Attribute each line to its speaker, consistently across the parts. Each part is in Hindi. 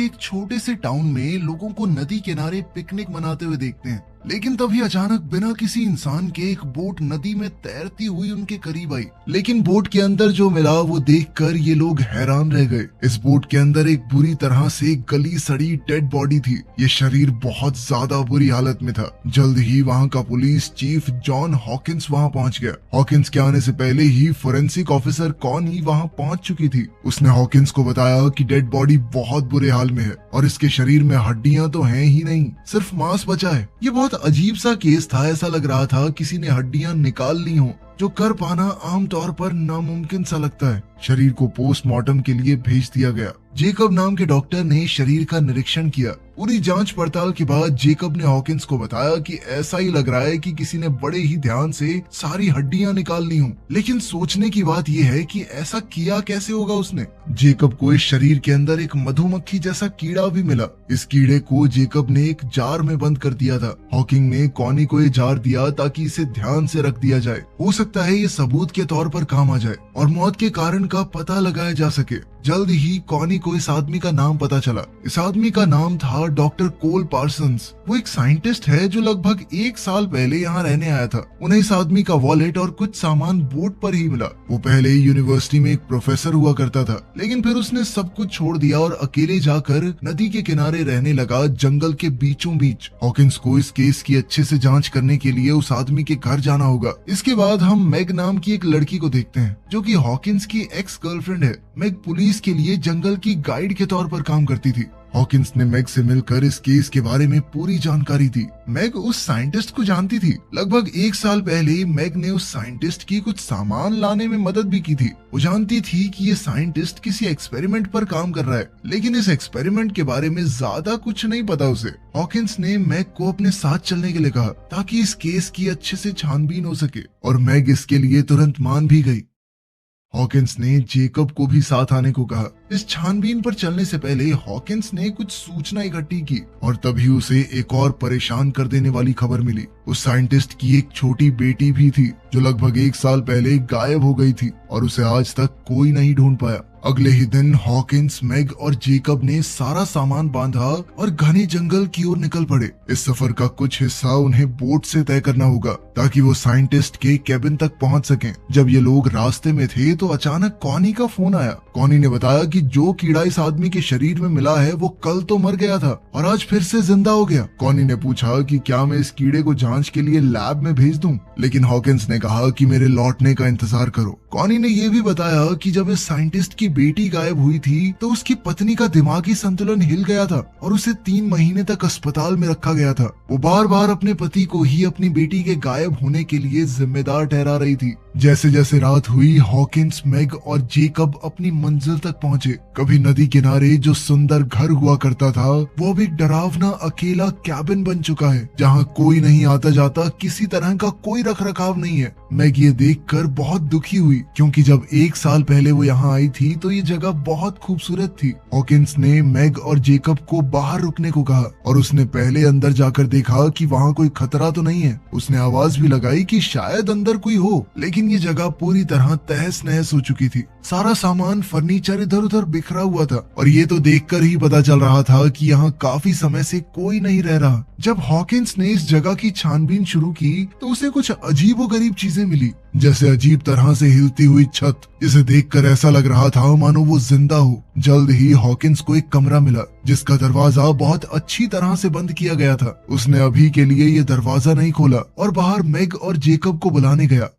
Speaker 1: एक छोटे से टाउन में लोगों को नदी किनारे पिकनिक मनाते हुए देखते हैं, लेकिन तभी अचानक बिना किसी इंसान के एक बोट नदी में तैरती हुई उनके करीब आई। लेकिन बोट के अंदर जो मिला वो देखकर ये लोग हैरान रह गए। इस बोट के अंदर एक बुरी तरह से गली सड़ी डेड बॉडी थी। ये शरीर बहुत ज्यादा बुरी हालत में था। जल्द ही वहाँ का पुलिस चीफ जॉन हॉकिंस वहाँ पहुँच गया। हॉकिंस के आने से पहले ही फोरेंसिक ऑफिसर कॉनी वहाँ पहुँच चुकी थी। उसने हॉकिंस को बताया कि डेड बॉडी बहुत बुरे हाल में है और इसके शरीर में हड्डियां तो हैं ही नहीं, सिर्फ मांस बचा है। ये बहुत अजीब सा केस था। ऐसा लग रहा था किसी ने हड्डियां निकाल ली हों, जो कर पाना आमतौर पर नामुमकिन सा लगता है। शरीर को पोस्टमार्टम के लिए भेज दिया गया। जेकब नाम के डॉक्टर ने शरीर का निरीक्षण किया। पूरी जांच पड़ताल के बाद जेकब ने हॉकिंस को बताया कि ऐसा ही लग रहा है कि किसी ने बड़े ही ध्यान से सारी हड्डियां निकाल ली हों। लेकिन सोचने की बात यह है कि ऐसा किया कैसे होगा उसने। जेकब को इस शरीर के अंदर एक मधुमक्खी जैसा कीड़ा भी मिला। इस कीड़े को जेकब ने एक जार में बंद कर दिया था। हॉकिंग ने कॉनी को ये जार दिया ताकि इसे ध्यान से रख दिया जाए। हो सकता है ये सबूत के तौर पर काम आ जाए और मौत के कारण का पता लगाया जा सके। जल्द ही कॉनी को इस आदमी का नाम पता चला। इस आदमी का नाम था डॉक्टर कोल पार्सन्स। वो एक साइंटिस्ट है जो लगभग 1 साल पहले यहाँ रहने आया था। उन्हें इस आदमी का वॉलेट और कुछ सामान बोट पर ही मिला। वो पहले यूनिवर्सिटी में एक प्रोफेसर हुआ करता था, लेकिन फिर उसने सब कुछ छोड़ दिया और अकेले जाकर नदी के किनारे रहने लगा, जंगल के बीचों बीच। हॉकिंस को इस केस की अच्छे से जांच करने के लिए उस आदमी के घर जाना होगा। इसके बाद हम मैग नाम की एक लड़की को देखते हैं, जो कि हॉकिंस की एक्स गर्लफ्रेंड है। मैग पुलिस के लिए जंगल की गाइड के तौर पर काम करती थी। हॉकिंस ने मैग से मिलकर इस केस के बारे में पूरी जानकारी दी। मैग उस साइंटिस्ट को जानती थी। लगभग 1 साल पहले मैग ने उस साइंटिस्ट की कुछ सामान लाने में मदद भी की थी। वो जानती थी कि ये साइंटिस्ट किसी एक्सपेरिमेंट पर काम कर रहा है, लेकिन इस एक्सपेरिमेंट के बारे में ज्यादा कुछ नहीं पता उसे। हॉकिंस ने मैग को अपने साथ चलने के लिए कहा ताकि इस केस की अच्छे से छानबीन हो सके, और मैग इसके लिए तुरंत मान भी गई। हॉकिंस ने जेकब को भी साथ आने को कहा। इस छानबीन पर चलने से पहले हॉकिंस ने कुछ सूचना इकट्ठी की और तभी उसे एक और परेशान कर देने वाली खबर मिली। उस साइंटिस्ट की एक छोटी बेटी भी थी जो लगभग 1 साल पहले गायब हो गई थी और उसे आज तक कोई नहीं ढूंढ पाया। अगले ही दिन हॉकिंस, मैग और जेकब ने सारा सामान बांधा और घने जंगल की ओर निकल पड़े। इस सफर का कुछ हिस्सा उन्हें बोट से तय करना होगा ताकि वो साइंटिस्ट के केबिन तक पहुंच सकें। जब ये लोग रास्ते में थे तो अचानक कॉनी का फोन आया। कॉनी ने बताया कि जो कीड़ा इस आदमी के शरीर में मिला है वो कल तो मर गया था और आज फिर से जिंदा हो गया। कॉनी ने पूछा कि क्या मैं इस कीड़े को जांच के लिए लैब में भेज दूं, लेकिन हॉकिंस ने कहा कि मेरे लौटने का इंतजार करो। कॉनी ने यह भी बताया कि जब इस साइंटिस्ट की बेटी गायब हुई थी तो उसकी पत्नी का दिमागी संतुलन हिल गया था और उसे 3 महीने तक अस्पताल में रखा गया था। वो बार बार अपने पति को ही अपनी बेटी के गायब होने के लिए जिम्मेदार ठहरा रही थी। जैसे जैसे रात हुई, हॉकिंस, मैग और जेकब अपनी मंजिल तक पहुंचे। कभी नदी किनारे जो सुंदर घर हुआ करता था वो अब एक डरावना अकेला कैबिन बन चुका है, जहां कोई नहीं आता जाता, किसी तरह का कोई रखरखाव नहीं है। मैग ये देखकर बहुत दुखी हुई क्योंकि जब 1 साल पहले वो यहाँ आई थी तो ये जगह बहुत खूबसूरत थी। हॉकिंस ने मैग और जेकब को बाहर रुकने को कहा और उसने पहले अंदर जाकर देखा कि वहाँ कोई खतरा तो नहीं है। उसने आवाज भी लगाई कि शायद अंदर कोई हो, लेकिन ये जगह पूरी तरह तहस नहस हो चुकी थी। सारा सामान, फर्नीचर इधर उधर बिखरा हुआ था और ये तो देखकर ही पता चल रहा था कि यहाँ काफी समय से कोई नहीं रह रहा। जब हॉकिंस ने इस जगह की छानबीन शुरू की तो उसे कुछ अजीबोगरीब चीजें मिली, जैसे अजीब तरह से हिलती हुई छत, जिसे देखकर ऐसा लग रहा था मानो वो जिंदा हो। जल्द ही हॉकिंस को एक कमरा मिला जिसका दरवाजा बहुत अच्छी तरह से बंद किया गया था। उसने अभी के लिए ये दरवाजा नहीं खोला और बाहर मैग और जेकब को बुलाने गया।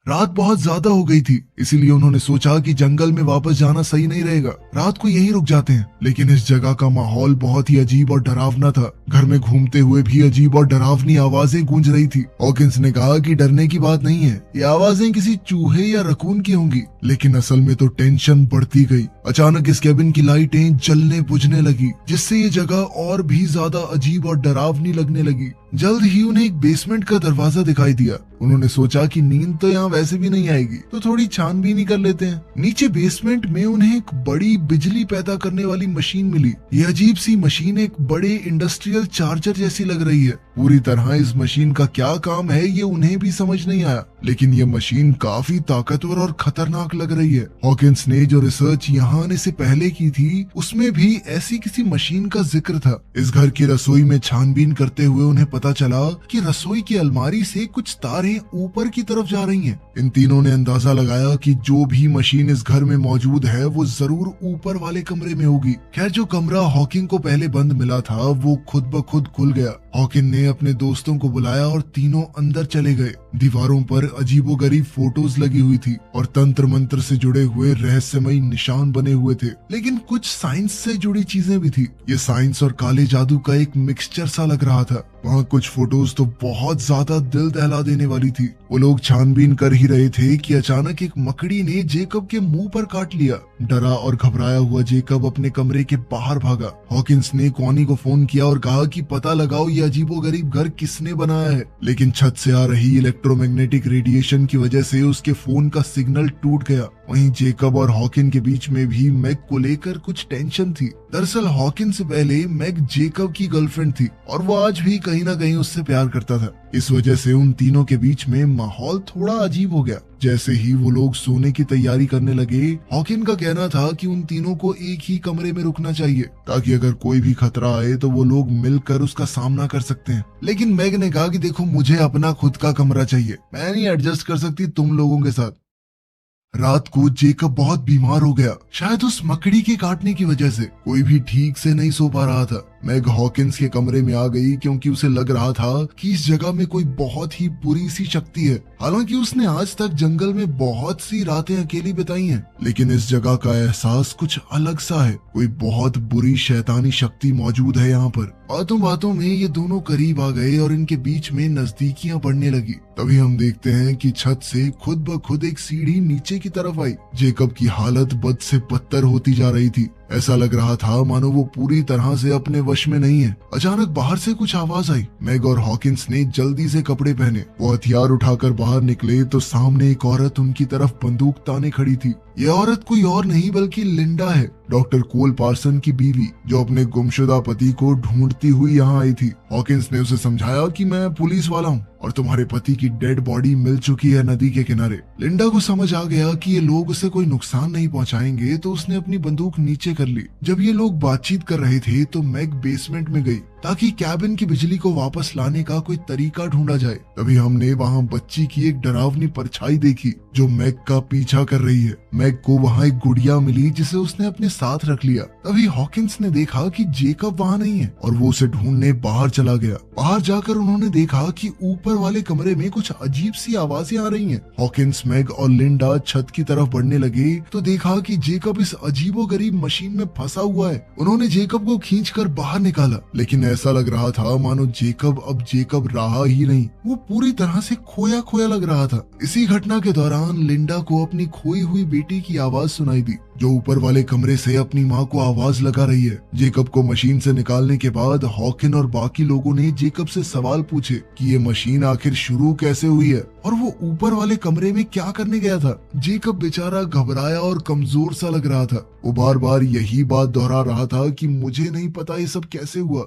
Speaker 1: रात बहुत ज्यादा हो गई थी, इसीलिए उन्होंने सोचा कि जंगल में वापस जाना सही नहीं रहेगा, रात को यहीं रुक जाते हैं। लेकिन इस जगह का माहौल बहुत ही अजीब और डरावना था। घर में घूमते हुए भी अजीब और डरावनी आवाजें गूंज रही थी। हॉकिंस ने कहा कि डरने की बात नहीं है, ये आवाजें किसी चूहे या रकून की होंगी, लेकिन असल में तो टेंशन बढ़ती गई। अचानक इस केबिन की लाइटें जलने बुझने लगी, जिससे ये जगह और भी ज्यादा अजीब और डरावनी लगने लगी। जल्द ही उन्हें एक बेसमेंट का दरवाजा दिखाई दिया। उन्होंने सोचा कि नींद तो यहाँ वैसे भी नहीं आएगी, तो थोड़ी छानबीन ही कर लेते हैं। नीचे बेसमेंट में उन्हें एक बड़ी बिजली पैदा करने वाली मशीन मिली। ये अजीब सी मशीन एक बड़े इंडस्ट्रियल चार्जर जैसी लग रही है। पूरी तरह इस मशीन का क्या काम है ये उन्हें भी समझ नहीं आया, लेकिन ये मशीन काफी ताकतवर और खतरनाक लग रही है। हॉकिंस ने जो रिसर्च यहाँ आने से पहले की थी उसमें भी ऐसी किसी मशीन का जिक्र था। इस घर की रसोई में छानबीन करते हुए उन्हें पता चला कि रसोई की अलमारी से कुछ तारें ऊपर की तरफ जा रही हैं। इन तीनों ने अंदाजा लगाया कि जो भी मशीन इस घर में मौजूद है वो जरूर ऊपर वाले कमरे में होगी। खैर जो कमरा हॉकिंग को पहले बंद मिला था वो खुद ब खुद खुल गया। हॉकिन ने अपने दोस्तों को बुलाया और तीनों अंदर चले गए। दीवारों पर अजीबोगरीब फोटोज लगी हुई थी और तंत्र मंत्र से जुड़े हुए रहस्यमयी निशान बने हुए थे, लेकिन कुछ साइंस से जुड़ी चीजें भी थी। ये साइंस और काले जादू का एक मिक्सचर सा लग रहा था। वहाँ कुछ फोटोज तो बहुत ज्यादा दिल दहला देने वाली थी। वो लोग छानबीन कर ही रहे थे कि अचानक एक मकड़ी ने जेकब के मुंह पर काट लिया। डरा और घबराया हुआ जेकब अपने कमरे के बाहर भागा। हॉकिंस ने कॉनी को फोन किया और कहा कि पता लगाओ ये अजीबोगरीब घर किसने बनाया है, लेकिन छत से आ रही इलेक्ट्रोमैग्नेटिक रेडिएशन की वजह से उसके फोन का सिग्नल टूट गया। वहीं जेकब और हॉकिन के बीच में भी मैग को लेकर कुछ टेंशन थी। दरअसल हॉकिन से पहले मैग जेकब की गर्लफ्रेंड थी और वो आज भी कहीं ना कहीं उससे प्यार करता था। इस वजह से उन तीनों के बीच में माहौल थोड़ा अजीब हो गया। जैसे ही वो लोग सोने की तैयारी करने लगे, हॉकिन का कहना था कि उन तीनों को एक ही कमरे में रुकना चाहिए ताकि अगर कोई भी खतरा आए तो वो लोग मिलकर उसका सामना कर सकते हैं। लेकिन मैग ने कहा कि देखो मुझे अपना खुद का कमरा चाहिए, मैं नहीं एडजस्ट कर सकती तुम लोगों के साथ। रात को जेकब बहुत बीमार हो गया, शायद उस मकड़ी के काटने की वजह से। कोई भी ठीक से नहीं सो पा रहा था। मैग हॉकिंस के कमरे में आ गई क्योंकि उसे लग रहा था कि इस जगह में कोई बहुत ही बुरी सी शक्ति है। हालांकि उसने आज तक जंगल में बहुत सी रातें अकेली बिताई हैं, लेकिन इस जगह का एहसास कुछ अलग सा है। कोई बहुत बुरी शैतानी शक्ति मौजूद है यहाँ पर। बातों बातों में ये दोनों करीब आ गए और इनके बीच में नजदीकियां बढ़ने लगी। तभी हम देखते हैं कि छत से खुद ब खुद एक सीढ़ी नीचे की तरफ आई। जेकब की हालत बद से बदतर होती जा रही थी। ऐसा लग रहा था मानो वो पूरी तरह से अपने वश में नहीं है। अचानक बाहर से कुछ आवाज आई। मैग और हॉकिंस ने जल्दी से कपड़े पहने। वो हथियार उठाकर बाहर निकले तो सामने एक औरत उनकी तरफ बंदूक ताने खड़ी थी। ये औरत कोई और नहीं बल्कि लिंडा है, डॉक्टर कोल पार्सन की बीवी, जो अपने गुमशुदा पति को ढूंढती हुई यहाँ आई थी। हॉकिंस ने उसे समझाया कि मैं पुलिस वाला हूँ और तुम्हारे पति की डेड बॉडी मिल चुकी है नदी के किनारे। लिंडा को समझ आ गया कि ये लोग उसे कोई नुकसान नहीं पहुंचाएंगे, तो उसने अपनी बंदूक नीचे कर ली। जब ये लोग बातचीत कर रहे थे तो मैग बेसमेंट में गई ताकि कैबिन की बिजली को वापस लाने का कोई तरीका ढूंढा जाए। तभी हमने वहाँ बच्ची की एक डरावनी परछाई देखी जो मैग का पीछा कर रही है। मैग को वहाँ एक गुड़िया मिली जिसे उसने अपने साथ रख लिया। तभी हॉकिंस ने देखा कि जेकब वहाँ नहीं है और वो उसे ढूंढने बाहर चला गया। बाहर जाकर उन्होंने देखा कि ऊपर वाले कमरे में कुछ अजीब सी आवाजें आ रही हैं। हॉकिंस, मैग और लिंडा छत की तरफ बढ़ने लगे तो देखा कि जेकब इस अजीबोगरीब मशीन में फंसा हुआ है। उन्होंने जेकब को खींचकर बाहर निकाला, लेकिन ऐसा लग रहा था मानो जेकब अब जेकब रहा ही नहीं। वो पूरी तरह से खोया खोया लग रहा था। इसी घटना के दौरान लिंडा को अपनी खोई हुई बेटी की आवाज सुनाई दी, जो ऊपर वाले कमरे से अपनी माँ को आवाज लगा रही है। जेकब को मशीन से निकालने के बाद हॉकिन और बाकी लोगों ने जेकब से सवाल पूछे कि ये मशीन आखिर शुरू कैसे हुई है और वो ऊपर वाले कमरे में क्या करने गया था। जेकब बेचारा घबराया और कमजोर सा लग रहा था। वो बार बार यही बात दोहरा रहा था कि मुझे नहीं पता ये सब कैसे हुआ।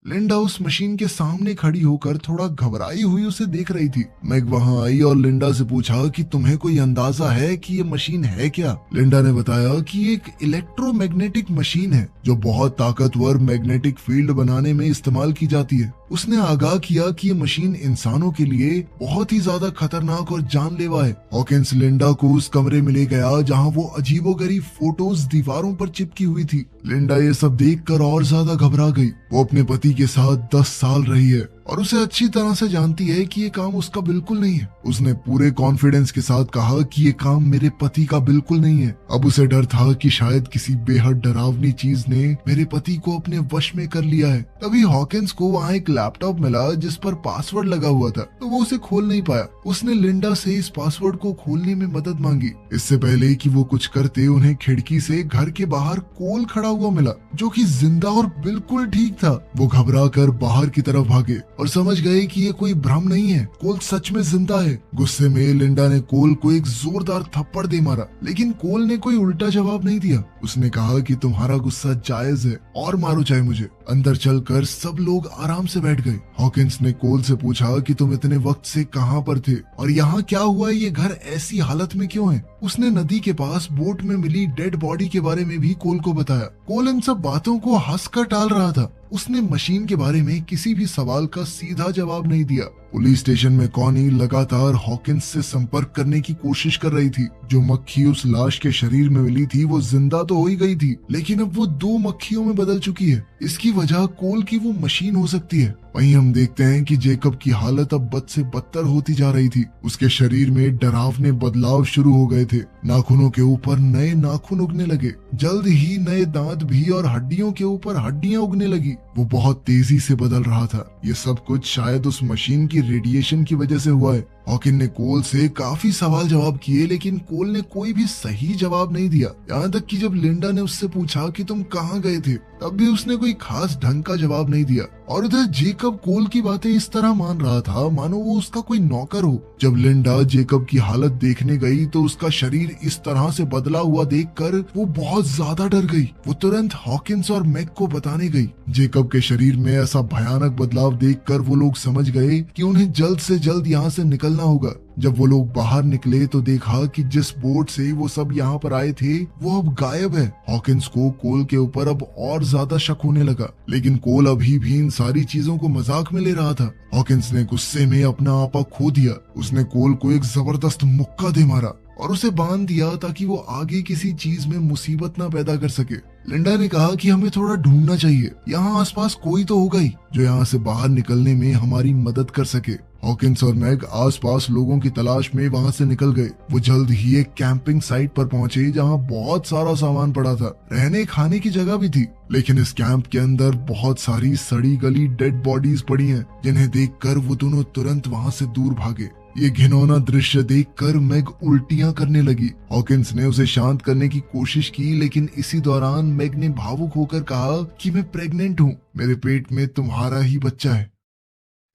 Speaker 1: लिंडा उस मशीन के सामने खड़ी होकर थोड़ा घबराई हुई उसे देख रही थी। मैग वहां आई और लिंडा से पूछा कि तुम्हें कोई अंदाजा है कि ये मशीन है क्या। लिंडा ने बताया कि एक इलेक्ट्रोमैग्नेटिक मशीन है जो बहुत ताकतवर मैग्नेटिक फील्ड बनाने में इस्तेमाल की जाती है। उसने आगाह किया कि ये मशीन इंसानों के लिए बहुत ही ज्यादा खतरनाक और जानलेवा है। हॉकिंस लिंडा को उस कमरे में ले गया जहां वो अजीबोगरीब फोटोज दीवारों पर चिपकी हुई थी। लिंडा ये सब देखकर और ज्यादा घबरा गई। वो अपने पति के साथ 10 साल रही है और उसे अच्छी तरह से जानती है कि ये काम उसका बिल्कुल नहीं है। उसने पूरे कॉन्फिडेंस के साथ कहा कि ये काम मेरे पति का बिल्कुल नहीं है। अब उसे डर था कि शायद किसी बेहद डरावनी चीज ने मेरे पति को अपने वश में कर लिया है। तभी हॉकिंस को वहाँ एक लैपटॉप मिला जिस पर पासवर्ड लगा हुआ था, तो वो उसे खोल नहीं पाया। उसने लिंडा से इस पासवर्ड को खोलने में मदद मांगी। इससे पहले कि वो कुछ करते, उन्हें खिड़की से घर के बाहर कोल खड़ा हुआ मिला जो कि जिंदा और बिल्कुल ठीक था। वो घबरा कर बाहर की तरफ भागे और समझ गए कि ये कोई भ्रम नहीं है, कोल सच में जिंदा है। गुस्से में लिंडा ने कोल को एक जोरदार थप्पड़ दे मारा, लेकिन कोल ने कोई उल्टा जवाब नहीं दिया। उसने कहा कि तुम्हारा गुस्सा जायज है और मारो चाहे मुझे। अंदर चलकर सब लोग आराम से बैठ गए। हॉकिंस ने कोल से पूछा कि तुम इतने वक्त से कहाँ पर थे और यहाँ क्या हुआ, ये घर ऐसी हालत में क्यों है। उसने नदी के पास बोट में मिली डेड बॉडी के बारे में भी कोल को बताया। कोल इन सब बातों को हंसकर टाल रहा था। उसने मशीन के बारे में किसी भी सवाल का सीधा जवाब नहीं दिया। पुलिस स्टेशन में कॉनी लगातार हॉकिंस से संपर्क करने की कोशिश कर रही थी। जो मक्खी उस लाश के शरीर में मिली थी वो जिंदा तो हो ही गई थी, लेकिन अब वो 2 मक्खियों में बदल चुकी है। इसकी वजह कोल की वो मशीन हो सकती है। वहीं हम देखते हैं कि जेकब की हालत अब बद से बदतर होती जा रही थी। उसके शरीर में डरावने बदलाव शुरू हो गए थे। नाखूनों के ऊपर नए नाखून उगने लगे, जल्द ही नए दांत भी, और हड्डियों के ऊपर हड्डियां उगने लगी। वो बहुत तेजी से बदल रहा था। ये सब कुछ शायद उस मशीन की रेडिएशन की वजह से हुआ है। हॉकिन ने कोल से काफी सवाल जवाब किए, लेकिन कोल ने कोई भी सही जवाब नहीं दिया। यहाँ तक कि जब लिंडा ने उससे पूछा कि तुम कहाँ गए थे, तब भी उसने कोई खास ढंग का जवाब नहीं दिया। और उधर जेकब कोल की बातें इस तरह मान रहा था मानो वो उसका कोई नौकर हो। जब लिंडा जेकब की हालत देखने गई तो उसका शरीर इस तरह से बदला हुआ देखकर वो बहुत ज्यादा डर गई। वो तुरंत हॉकिंस और मैग को बताने गई। जेकब के शरीर में ऐसा भयानक बदलाव देखकर वो लोग समझ गए कि उन्हें जल्द से जल्द यहाँ से निकलना होगा। जब वो लोग बाहर निकले तो देखा कि जिस बोट से वो सब यहाँ पर आए थे वो अब गायब है। हॉकिंस को कोल के ऊपर अब और ज्यादा शक होने लगा, लेकिन कोल अभी भी इन सारी चीजों को मजाक में ले रहा था। हॉकिंस ने गुस्से में अपना आपा खो दिया। उसने कोल को एक जबरदस्त मुक्का दे मारा और उसे बांध दिया ताकि वो आगे किसी चीज में मुसीबत ना पैदा कर सके। लिंडा ने कहा कि हमें थोड़ा ढूंढना चाहिए, यहाँ आसपास कोई तो होगा ही जो यहाँ से बाहर निकलने में हमारी मदद कर सके। हॉकिंस और मैग आसपास लोगों की तलाश में वहाँ से निकल गए। वो जल्द ही एक कैंपिंग साइट पर पहुंचे जहाँ बहुत सारा सामान पड़ा था। रहने खाने की जगह भी थी, लेकिन इस कैंप के अंदर बहुत सारी सड़ी गली डेड बॉडीज पड़ी हैं, जिन्हें देखकर वो दोनों तुरंत वहाँ से दूर भागे। ये घिनौना दृश्य देखकर मैग उल्टियां करने लगी। हॉकिंस ने उसे शांत करने की कोशिश की, लेकिन इसी दौरान मैग ने भावुक होकर कहा कि मैं प्रेग्नेंट हूँ, मेरे पेट में तुम्हारा ही बच्चा है।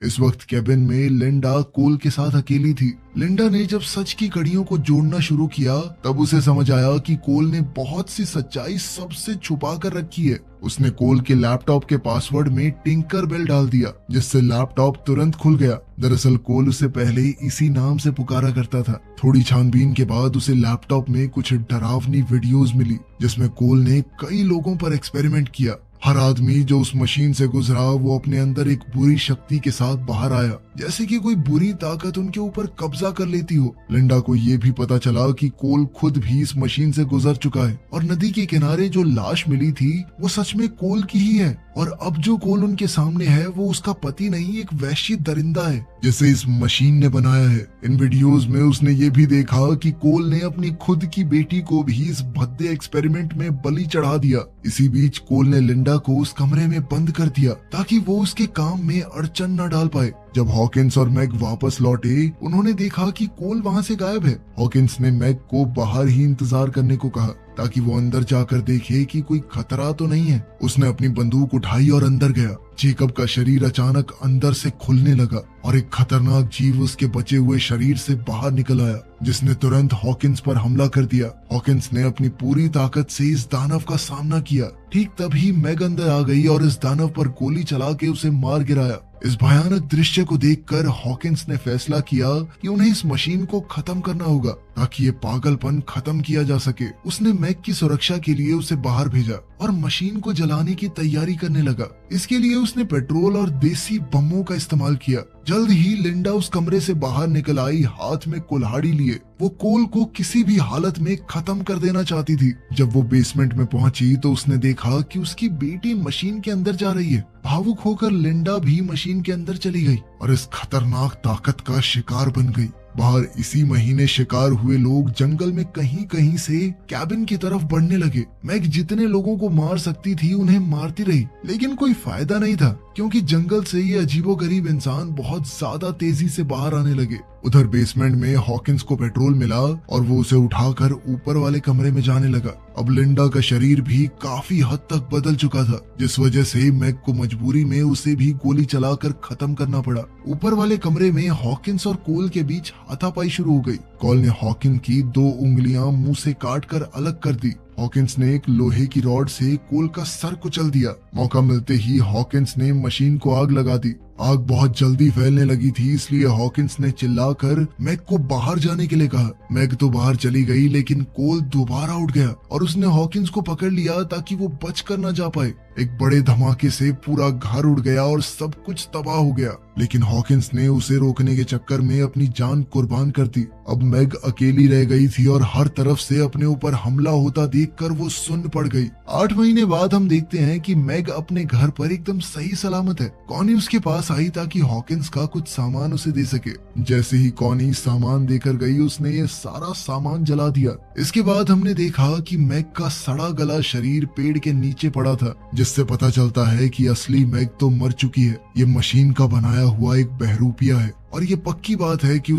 Speaker 1: इस वक्त कैबिन में लिंडा कोल के साथ अकेली थी। लिंडा ने जब सच की कड़ियों को जोड़ना शुरू किया तब उसे समझ आया कि कोल ने बहुत सी सच्चाई सबसे छुपा कर रखी है। उसने कोल के लैपटॉप के पासवर्ड में टिंकर बेल डाल दिया, जिससे लैपटॉप तुरंत खुल गया। दरअसल कोल उसे पहले इसी नाम से पुकारा करता था। थोड़ी छानबीन के बाद उसे लैपटॉप में कुछ डरावनी वीडियोस मिली, जिसमें कोल ने कई लोगों पर एक्सपेरिमेंट किया। हर आदमी जो उस मशीन से गुजरा वो अपने अंदर एक बुरी शक्ति के साथ बाहर आया, जैसे कि कोई बुरी ताकत उनके ऊपर कब्जा कर लेती हो। लिंडा को ये भी पता चला कि कोल खुद भी इस मशीन से गुजर चुका है और नदी के किनारे जो लाश मिली थी वो सच में कोल की ही है। और अब जो कोल उनके सामने है वो उसका पति नहीं, एक वैश्य दरिंदा है जिसे इस मशीन ने बनाया है। इन वीडियोस में उसने ये भी देखा कि कोल ने अपनी खुद की बेटी को भी इस भद्दे एक्सपेरिमेंट में बलि चढ़ा दिया। इसी बीच कोल ने लिंडा को उस कमरे में बंद कर दिया ताकि वो उसके काम में अड़चन न डाल पाए। जब हॉकिंस और मैग वापस लौटे उन्होंने देखा कि कोल वहाँ से गायब है। हॉकिंस ने मैग को बाहर ही इंतजार करने को कहा ताकि वो अंदर जाकर देखे कि कोई खतरा तो नहीं है। उसने अपनी बंदूक उठाई और अंदर गया। जेकब का शरीर अचानक अंदर से खुलने लगा और एक खतरनाक जीव उसके बचे हुए शरीर से बाहर निकल आया, जिसने तुरंत हॉकिंस पर हमला कर दिया। हॉकिंस ने अपनी पूरी ताकत से इस दानव का सामना किया। ठीक तभी मैग अंदर आ गई और इस दानव पर गोली चला के उसे मार गिराया। इस भयानक दृश्य को देखकर हॉकिंस ने फैसला किया कि उन्हें इस मशीन को खत्म करना होगा ताकि ये पागलपन खत्म किया जा सके। उसने मैग की सुरक्षा के लिए उसे बाहर भेजा और मशीन को जलाने की तैयारी करने लगा। इसके लिए उसने पेट्रोल और देसी बमों का इस्तेमाल किया। जल्द ही लिंडा उस कमरे से बाहर निकल आई, हाथ में कुल्हाड़ी लिए। वो कोल को किसी भी हालत में खत्म कर देना चाहती थी। जब वो बेसमेंट में पहुंची तो उसने देखा कि उसकी बेटी मशीन के अंदर जा रही है। भावुक होकर लिंडा भी मशीन के अंदर चली गई और इस खतरनाक ताकत का शिकार बन गई। बाहर इसी महीने शिकार हुए लोग जंगल में कहीं कहीं से कैबिन की तरफ बढ़ने लगे। मैग जितने लोगों को मार सकती थी उन्हें मारती रही, लेकिन कोई फायदा नहीं था क्योंकि जंगल से ये अजीबोगरीब इंसान बहुत ज्यादा तेजी से बाहर आने लगे। उधर बेसमेंट में हॉकिंस को पेट्रोल मिला और वो उसे उठाकर ऊपर वाले कमरे में जाने लगा। अब लिंडा का शरीर भी काफी हद तक बदल चुका था, जिस वजह से मैग को मजबूरी में उसे भी गोली चलाकर खत्म करना पड़ा। ऊपर वाले कमरे में हॉकिंस और कोल के बीच हाथापाई शुरू हो गई। कोल ने हॉकिंस की 2 उंगलियां मुंह से काटकर अलग कर दी। हॉकिंस ने एक लोहे की रॉड से कोल का सर कुचल दिया। मौका मिलते ही हॉकिंस ने मशीन को आग लगा दी। आग बहुत जल्दी फैलने लगी थी, इसलिए हॉकिंस ने चिल्लाकर मैग को बाहर जाने के लिए कहा। मैग तो बाहर चली गई, लेकिन कोल दोबारा उठ गया और उसने हॉकिंस को पकड़ लिया ताकि वो बचकर न जा पाए। एक बड़े धमाके से पूरा घर उड़ गया और सब कुछ तबाह हो गया, लेकिन हॉकिंस ने उसे रोकने के चक्कर में अपनी जान कुर्बान कर दी। अब मैग अकेली रह गई थी और हर तरफ से अपने ऊपर हमला होता देखकर वो सुन्न पड़ गई। 8 महीने बाद हम देखते हैं कि मैग अपने घर पर एकदम सही सलामत है। कॉनी उसके पास आई ताकि हॉकिंस का कुछ सामान उसे दे सके। जैसे ही कॉनी सामान देकर गई, उसने ये सारा सामान जला दिया। इसके बाद हमने देखा कि मैग का सड़ा गला शरीर पेड़ के नीचे पड़ा था, जिससे पता चलता है कि असली मैग तो मर चुकी है। ये मशीन का बनाया हुआ एक बहरूपिया है और ये पक्की बात है कि